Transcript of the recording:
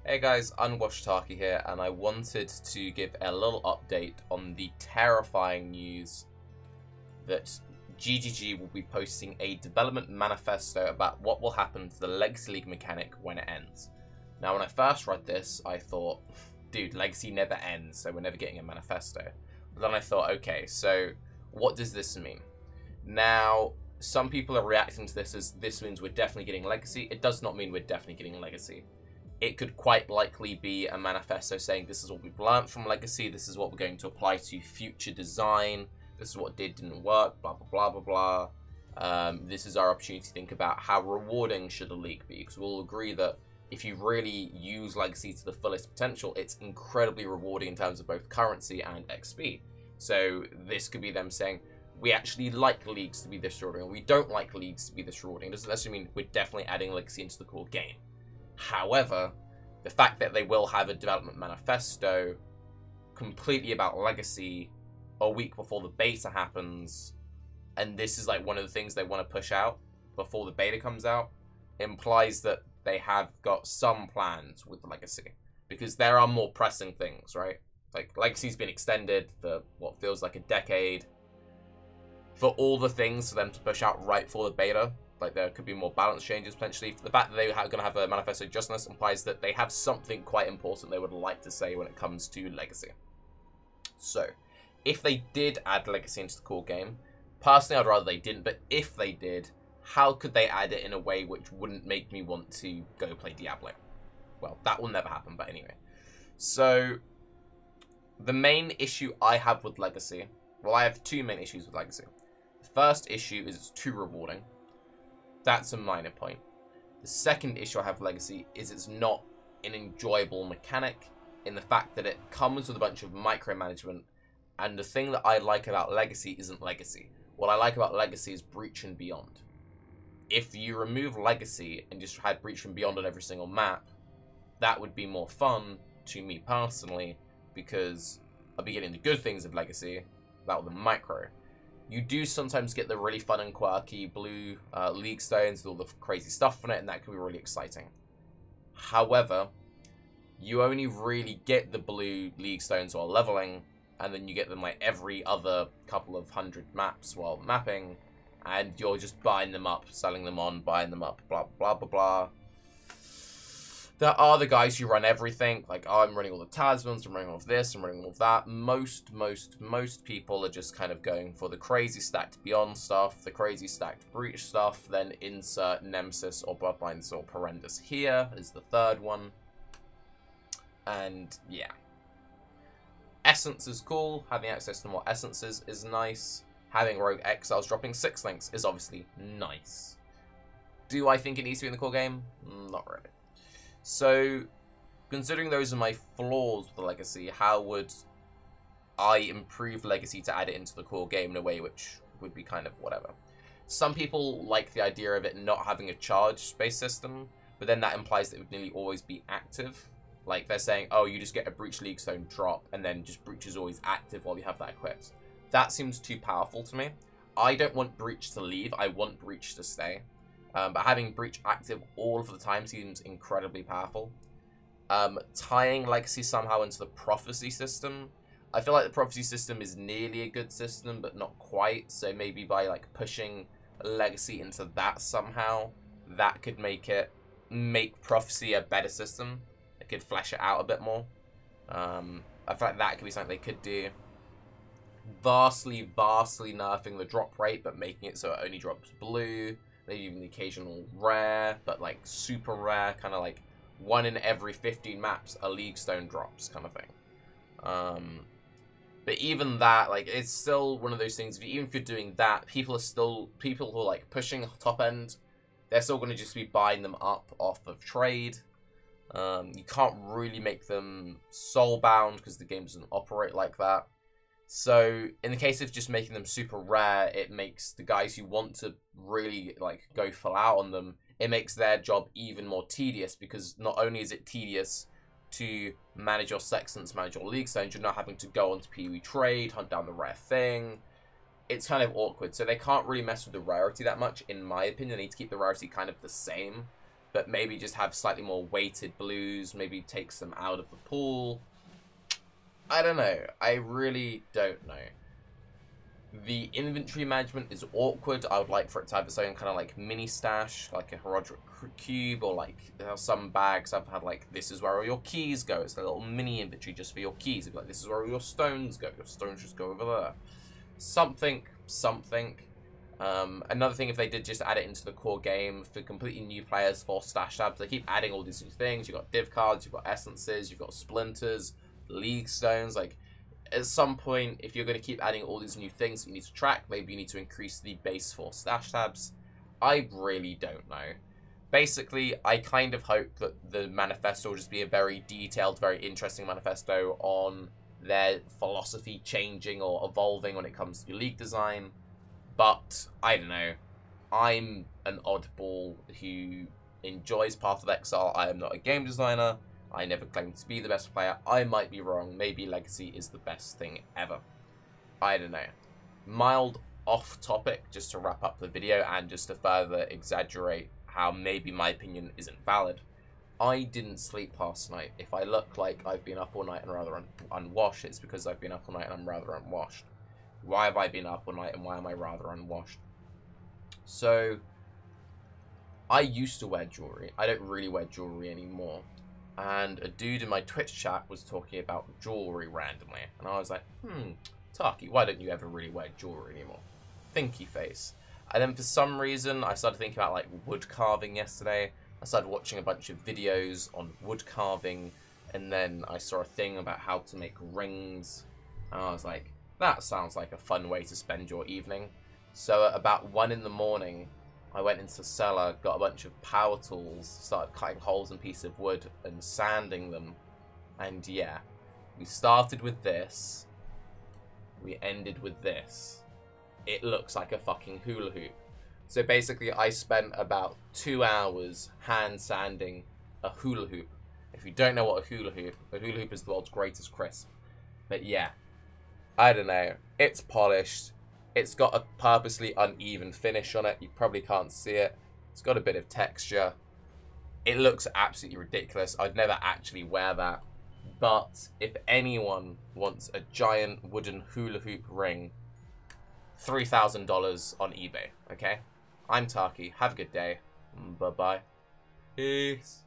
Hey guys, Unwashed Tarke here, and I wanted to give a little update on the terrifying news that GGG will be posting a development manifesto about what will happen to the Legacy League mechanic when it ends. Now, when I first read this, I thought, dude, Legacy never ends, so we're never getting a manifesto. But then I thought, okay, so what does this mean? Now, some people are reacting to this as this means we're definitely getting Legacy. It does not mean we're definitely getting Legacy. It could quite likely be a manifesto saying this is what we've learned from Legacy, this is what we're going to apply to future design, this is what didn't work, blah, blah, blah, blah, blah. This is our opportunity to think about how rewarding should a league be, because we'll agree that if you really use Legacy to the fullest potential, it's incredibly rewarding in terms of both currency and XP. So this could be them saying, we actually like leagues to be this rewarding, or we don't like leagues to be this rewarding. It doesn't necessarily mean we're definitely adding Legacy into the core game. However, the fact that they will have a development manifesto completely about Legacy a week before the beta happens, and this is like one of the things they want to push out before the beta comes out, implies that they have got some plans with Legacy. Because there are more pressing things, right? Like, Legacy's been extended for what feels like a decade. For all the things for them to push out right before the beta, like there could be more balance changes potentially. The fact that they're going to have a manifesto just on this implies that they have something quite important they would like to say when it comes to Legacy. So, if they did add Legacy into the core game, personally I'd rather they didn't, but if they did, how could they add it in a way which wouldn't make me want to go play Diablo? Well, that will never happen, but anyway. So, the main issue I have with Legacy, well, I have two main issues with Legacy. The first issue is it's too rewarding. That's a minor point. The second issue I have with Legacy is it's not an enjoyable mechanic in the fact that it comes with a bunch of micromanagement, and the thing that I like about Legacy isn't Legacy. What I like about Legacy is Breach and Beyond. If you remove Legacy and just had Breach and Beyond on every single map, that would be more fun to me personally, because I'll be getting the good things of Legacy without the micro. You do sometimes get the really fun and quirky blue league stones with all the crazy stuff on it, and that can be really exciting. However, you only really get the blue league stones while leveling, and then you get them like every other couple of hundred maps while mapping, and you're just buying them up, selling them on, buying them up, blah, blah, blah, blah. There are the guys who run everything, like, oh, I'm running all the talismans, I'm running all of this, I'm running all of that. Most people are just kind of going for the crazy stacked Beyond stuff, the crazy stacked Breach stuff, then insert Nemesis or Bloodlines or Horrendous here is the third one. And, yeah. Essence is cool, having access to more essences is nice. Having Rogue Exiles dropping 6 links is obviously nice. Do I think it needs to be in the core game? Not really. So, considering those are my flaws with the Legacy, how would I improve Legacy to add it into the core game in a way which would be kind of whatever? Some people like the idea of it not having a charge-based system, but then that implies that it would nearly always be active. Like, they're saying, oh, you just get a Breach League Stone drop, and then just Breach is always active while you have that equipped. That seems too powerful to me. I don't want Breach to leave, I want Breach to stay. But having Breach active all of the time seems incredibly powerful. Tying Legacy somehow into the Prophecy system. I feel like the Prophecy system is nearly a good system, but not quite. So maybe by like pushing Legacy into that somehow, that could make Prophecy a better system. It could flesh it out a bit more. I feel like that could be something they could do. Vastly nerfing the drop rate, but making it so it only drops blue. Maybe even the occasional rare, but like super rare, kind of like 1 in every 15 maps a League Stone drops kind of thing. But even that, like, it's still one of those things, even if you're doing that, people who are like pushing top end, they're still going to just be buying them up off of trade. You can't really make them soul bound because the game doesn't operate like that. So, in the case of just making them super rare, it makes the guys who want to really, like, go full out on them, it makes their job even more tedious, because not only is it tedious to manage your sextants, manage your league stones, you're not having to go onto PoE trade, hunt down the rare thing. It's kind of awkward, so they can't really mess with the rarity that much, in my opinion. They need to keep the rarity kind of the same. but maybe just have slightly more weighted blues, maybe takes them out of the pool. I don't know. I really don't know. The inventory management is awkward. I would like for it to have its own kind of like mini stash, like a Herodric cube, or like some bags I've had like, this is where all your keys go. It's a little mini inventory just for your keys. It's like, this is where all your stones go. Your stones just go over there. Something. Another thing, if they did just add it into the core game for completely new players for stash tabs, they keep adding all these new things. You've got div cards, you've got essences, you've got splinters, league stones. Like, at some point, if you're going to keep adding all these new things that you need to track, maybe you need to increase the base for stash tabs. I really don't know. Basically, I kind of hope that the manifesto will just be a very detailed, very interesting manifesto on their philosophy changing or evolving when it comes to league design. But, I don't know. I'm an oddball who enjoys Path of Exile. I am not a game designer. I never claimed to be the best player. I might be wrong. Maybe Legacy is the best thing ever. I don't know. Mild off topic, just to wrap up the video and just to further exaggerate how maybe my opinion isn't valid. I didn't sleep last night. If I look like I've been up all night and rather unwashed, it's because I've been up all night and I'm rather unwashed. Why have I been up all night and why am I rather unwashed? So, I used to wear jewelry. I don't really wear jewelry anymore. And a dude in my Twitch chat was talking about jewelry randomly. And I was like, Tarke, why don't you ever really wear jewelry anymore? Thinky face. And then for some reason, I started thinking about like wood carving yesterday. I started watching a bunch of videos on wood carving. And then I saw a thing about how to make rings. And I was like, that sounds like a fun way to spend your evening. So at about 1 in the morning, I went into the cellar, got a bunch of power tools, started cutting holes in pieces of wood and sanding them. And yeah, we started with this, we ended with this. It looks like a fucking hula hoop. So basically I spent about 2 hours hand sanding a hula hoop. If you don't know what a hula hoop is the world's greatest crisp. But yeah, I don't know, it's polished. It's got a purposely uneven finish on it. You probably can't see it. It's got a bit of texture. It looks absolutely ridiculous. I'd never actually wear that. But if anyone wants a giant wooden hula hoop ring, $3,000 on eBay, okay? I'm Tarke. Have a good day. Bye-bye. Peace.